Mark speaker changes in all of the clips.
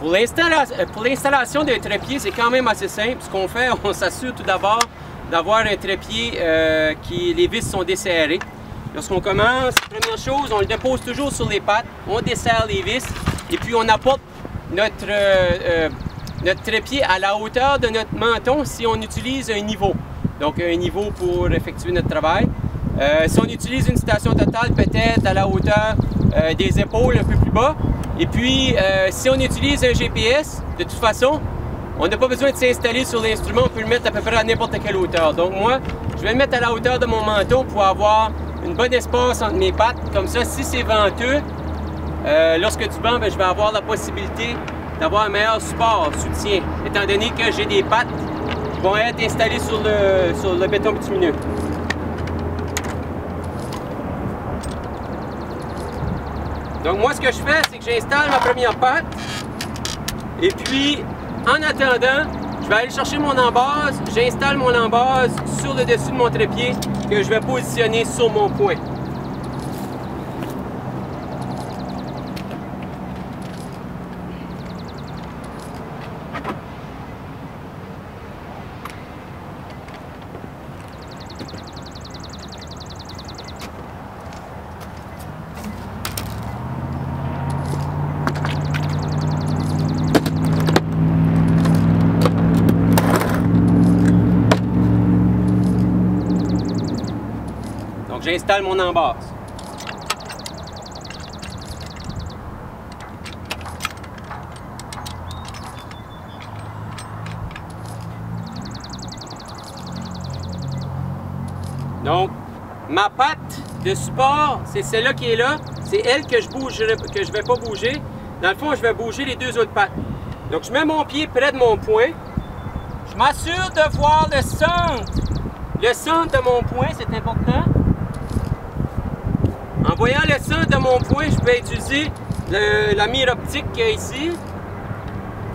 Speaker 1: Pour l'installation d'un trépied, c'est quand même assez simple. Ce qu'on fait, on s'assure tout d'abord d'avoir un trépied les vis sont desserrées. Lorsqu'on commence, première chose, on le dépose toujours sur les pattes, on desserre les vis et puis on apporte notre trépied à la hauteur de notre menton si on utilise un niveau. Donc un niveau pour effectuer notre travail. Si on utilise une station totale, peut-être à la hauteur des épaules un peu plus bas. Et puis, si on utilise un GPS, de toute façon, on n'a pas besoin de s'installer sur l'instrument, on peut le mettre à peu près à n'importe quelle hauteur. Donc moi, je vais le mettre à la hauteur de mon menton pour avoir une bonne espace entre mes pattes. Comme ça, si c'est venteux, lorsque tu vends, je vais avoir la possibilité d'avoir un meilleur support, soutien, étant donné que j'ai des pattes qui vont être installées sur le béton bitumineux. Donc moi, ce que je fais, c'est que j'installe ma première patte et puis, en attendant, je vais aller chercher mon embase, j'installe mon embase sur le dessus de mon trépied que je vais positionner sur mon point. Donc j'installe mon embase. Donc ma patte de support, c'est celle-là qui est là. C'est elle que je ne vais pas bouger. Dans le fond, je vais bouger les deux autres pattes. Donc je mets mon pied près de mon point. Je m'assure de voir le centre. Le centre de mon point, c'est important. En voyant le centre de mon point, je peux utiliser la mire optique qu'il y a ici.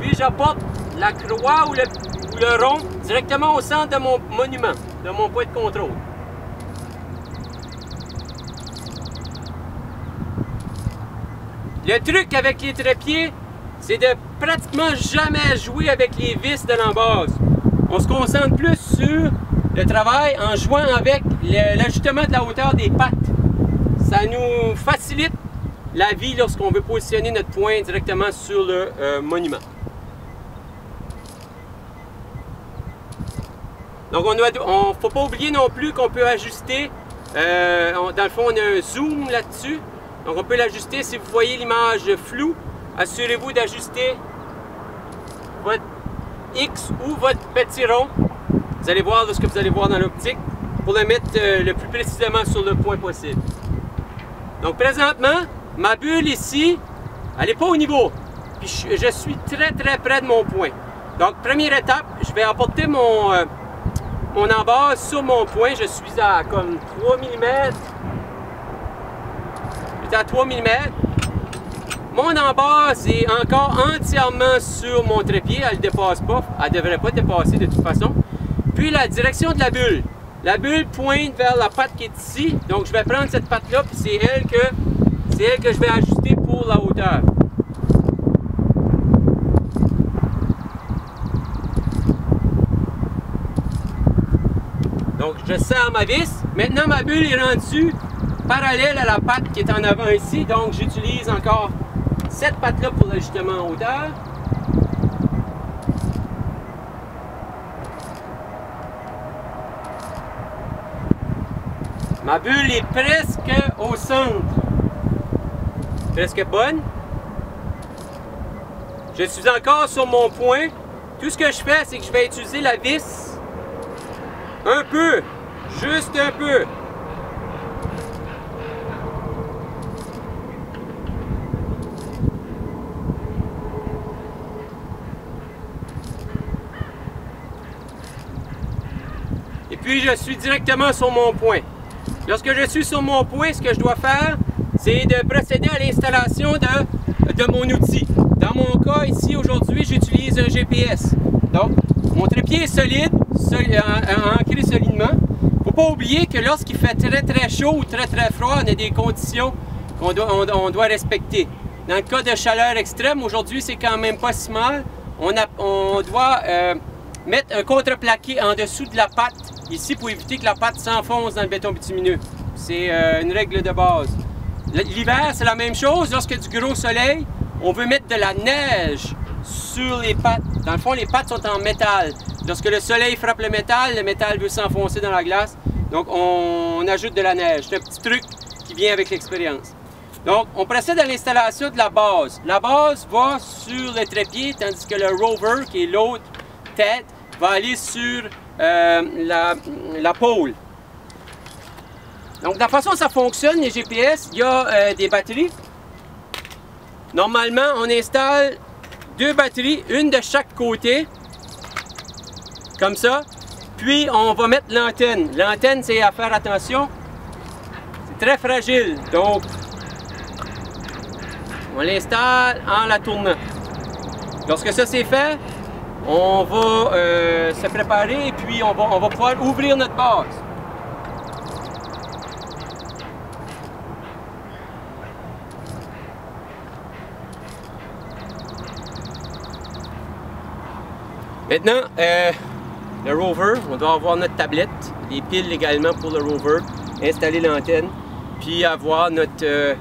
Speaker 1: Puis j'apporte la croix ou le rond directement au centre de mon monument, de mon point de contrôle. Le truc avec les trépieds, c'est de pratiquement jamais jouer avec les vis de l'embase. On se concentre plus sur le travail en jouant avec l'ajustement de la hauteur des pattes. Ça nous facilite la vie lorsqu'on veut positionner notre point directement sur le monument. Donc il ne faut pas oublier non plus qu'on peut ajuster, dans le fond on a un zoom là-dessus, donc on peut l'ajuster. Si vous voyez l'image floue, assurez-vous d'ajuster votre X ou votre petit rond. Vous allez voir ce que vous allez voir dans l'optique pour le mettre le plus précisément sur le point possible. Donc présentement, ma bulle ici, elle n'est pas au niveau. Puis je suis très près de mon point. Donc première étape, je vais apporter mon embase sur mon point. Je suis à comme 3 mm. J'étais à 3 mm. Mon embase est encore entièrement sur mon trépied. Elle ne dépasse pas. Elle ne devrait pas dépasser de toute façon. Puis la direction de la bulle. La bulle pointe vers la patte qui est ici. Donc je vais prendre cette patte-là, puis c'est elle que je vais ajuster pour la hauteur. Donc je serre ma vis. Maintenant ma bulle est rendue parallèle à la patte qui est en avant ici. Donc j'utilise encore cette patte-là pour l'ajustement en hauteur. Ma bulle est presque au centre. Presque bonne. Je suis encore sur mon point. Tout ce que je fais, c'est que je vais utiliser la vis un peu. Juste un peu. Et puis je suis directement sur mon point. Lorsque je suis sur mon point, ce que je dois faire, c'est de procéder à l'installation de mon outil. Dans mon cas, ici, aujourd'hui, j'utilise un GPS. Donc, mon trépied est solide, ancré solidement. Il ne faut pas oublier que lorsqu'il fait très chaud ou très froid, on a des conditions qu'on doit respecter. Dans le cas de chaleur extrême, aujourd'hui, c'est quand même pas si mal. On doit mettre un contreplaqué en dessous de la patte, ici, pour éviter que la patte s'enfonce dans le béton bitumineux. C'est une règle de base. L'hiver, c'est la même chose. Lorsqu'il y a du gros soleil, on veut mettre de la neige sur les pattes. Dans le fond, les pattes sont en métal. Lorsque le soleil frappe le métal veut s'enfoncer dans la glace. Donc, on ajoute de la neige. C'est un petit truc qui vient avec l'expérience. Donc, on procède à l'installation de la base. La base va sur le trépied, tandis que le rover, qui est l'autre tête, va aller sur la pôle. Donc, de la façon dont ça fonctionne, les GPS, il y a des batteries. Normalement, on installe 2 batteries, une de chaque côté, comme ça. Puis, on va mettre l'antenne. L'antenne, c'est à faire attention. C'est très fragile, donc on l'installe en la tournant. Lorsque ça c'est fait, on va se préparer et puis on va pouvoir ouvrir notre base. Maintenant, le rover, on doit avoir notre tablette, les piles également pour le rover, installer l'antenne, puis avoir notre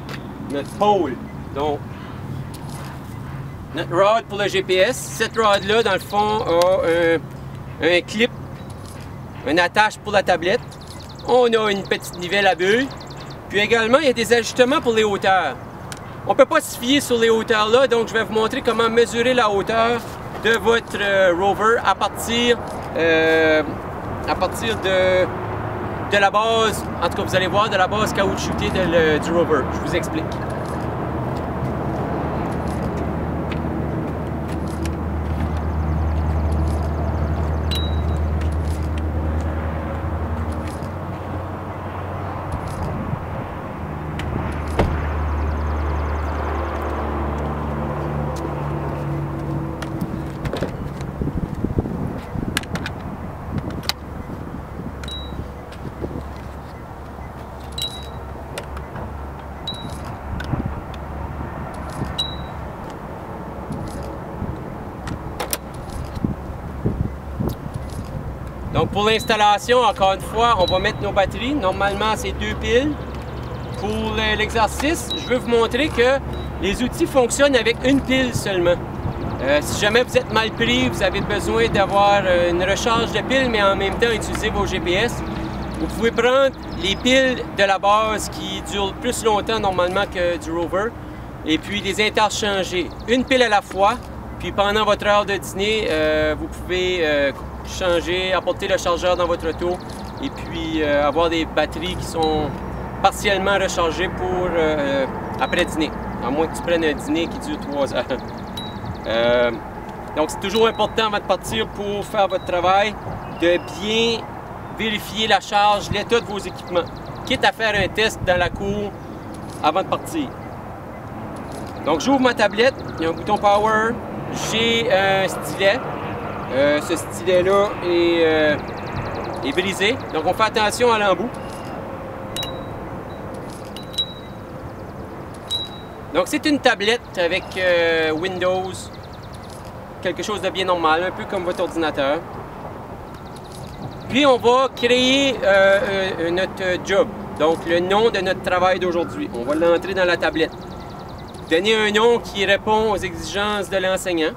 Speaker 1: pôle. Donc, notre rod pour le GPS. Cette rod-là, dans le fond, a un clip, une attache pour la tablette. On a une petite nivelle à bulle. Puis également, il y a des ajustements pour les hauteurs. On ne peut pas se fier sur les hauteurs-là, donc je vais vous montrer comment mesurer la hauteur de votre rover à partir de la base, en tout cas vous allez voir, de la base caoutchoutée du rover. Je vous explique. Donc pour l'installation, encore une fois, on va mettre nos batteries. Normalement, c'est 2 piles. Pour l'exercice, je veux vous montrer que les outils fonctionnent avec une pile seulement. Si jamais vous êtes mal pris, vous avez besoin d'avoir une recharge de piles, mais en même temps utiliser vos GPS, vous pouvez prendre les piles de la base qui durent plus longtemps normalement que du rover et puis les interchanger. Une pile à la fois, puis pendant votre heure de dîner, vous pouvez changer, apporter le chargeur dans votre auto et puis avoir des batteries qui sont partiellement rechargées pour après dîner, à moins que tu prennes un dîner qui dure 3 heures. Donc c'est toujours important avant de partir pour faire votre travail de bien vérifier la charge, l'état de vos équipements, quitte à faire un test dans la cour avant de partir. Donc j'ouvre ma tablette, il y a un bouton power, j'ai un stylet. Ce stylet-là est brisé, donc on fait attention à l'embout. Donc c'est une tablette avec Windows, quelque chose de bien normal, un peu comme votre ordinateur. Puis on va créer notre job, donc le nom de notre travail d'aujourd'hui. On va l'entrer dans la tablette. Donner un nom qui répond aux exigences de l'enseignant.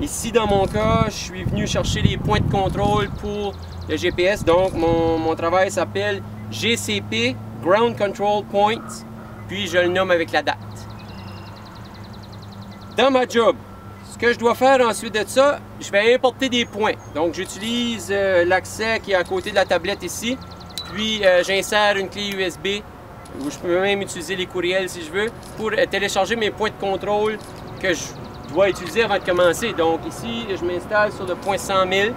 Speaker 1: Ici, dans mon cas, je suis venu chercher les points de contrôle pour le GPS. Donc, mon travail s'appelle GCP, Ground Control Points, puis je le nomme avec la date. Dans ma job, ce que je dois faire ensuite de ça, je vais importer des points. Donc, j'utilise l'accès qui est à côté de la tablette ici, puis j'insère une clé USB, ou je peux même utiliser les courriels si je veux, pour télécharger mes points de contrôle que je dois utiliser avant de commencer. Donc ici, je m'installe sur le point 100 000.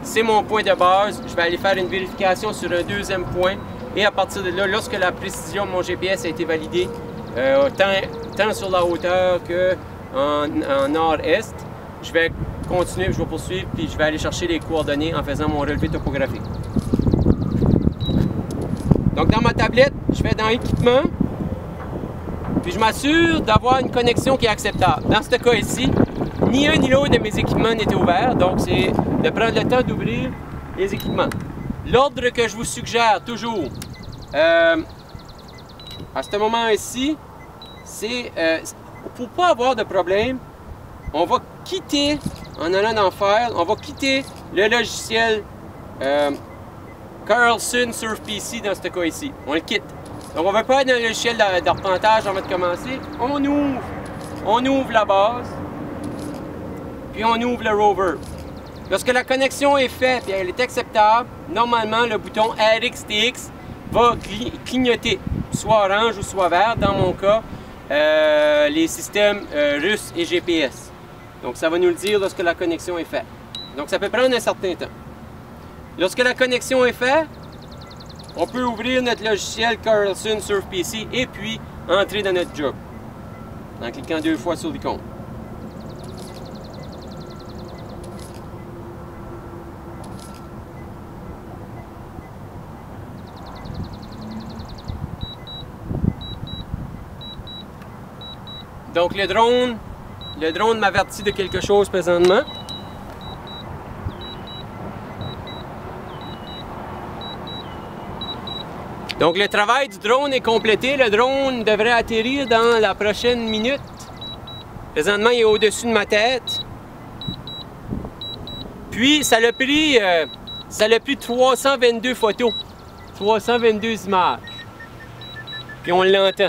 Speaker 1: C'est mon point de base. Je vais aller faire une vérification sur un deuxième point. Et à partir de là, lorsque la précision de mon GPS a été validée, tant sur la hauteur qu'en nord-est, je vais continuer, je vais poursuivre, puis je vais aller chercher les coordonnées en faisant mon relevé topographique. Donc dans ma tablette, je vais dans Équipement, Puis je m'assure d'avoir une connexion qui est acceptable. Dans ce cas ici, ni un ni l'autre de mes équipements n'était ouvert, donc c'est de prendre le temps d'ouvrir les équipements. L'ordre que je vous suggère toujours, à ce moment ici, c'est pour ne pas avoir de problème, on va quitter, en allant dans File, on va quitter le logiciel Carlson Surf PC dans ce cas ici. On le quitte. Donc on ne va pas être dans le logiciel d'arpentage avant de commencer. On ouvre la base, puis on ouvre le rover. Lorsque la connexion est faite et elle est acceptable, normalement le bouton RxTX va clignoter, soit orange ou soit vert, dans mon cas, les systèmes russes et GPS. Donc ça va nous le dire lorsque la connexion est faite. Donc ça peut prendre un certain temps. Lorsque la connexion est faite, on peut ouvrir notre logiciel Carlson Surf PC et puis entrer dans notre job en cliquant 2 fois sur l'icône. Donc le drone m'avertit de quelque chose présentement. Donc le travail du drone est complété. Le drone devrait atterrir dans la prochaine minute. Présentement, il est au-dessus de ma tête. Puis ça l'a pris 322 photos, 322 images. Puis on l'entend.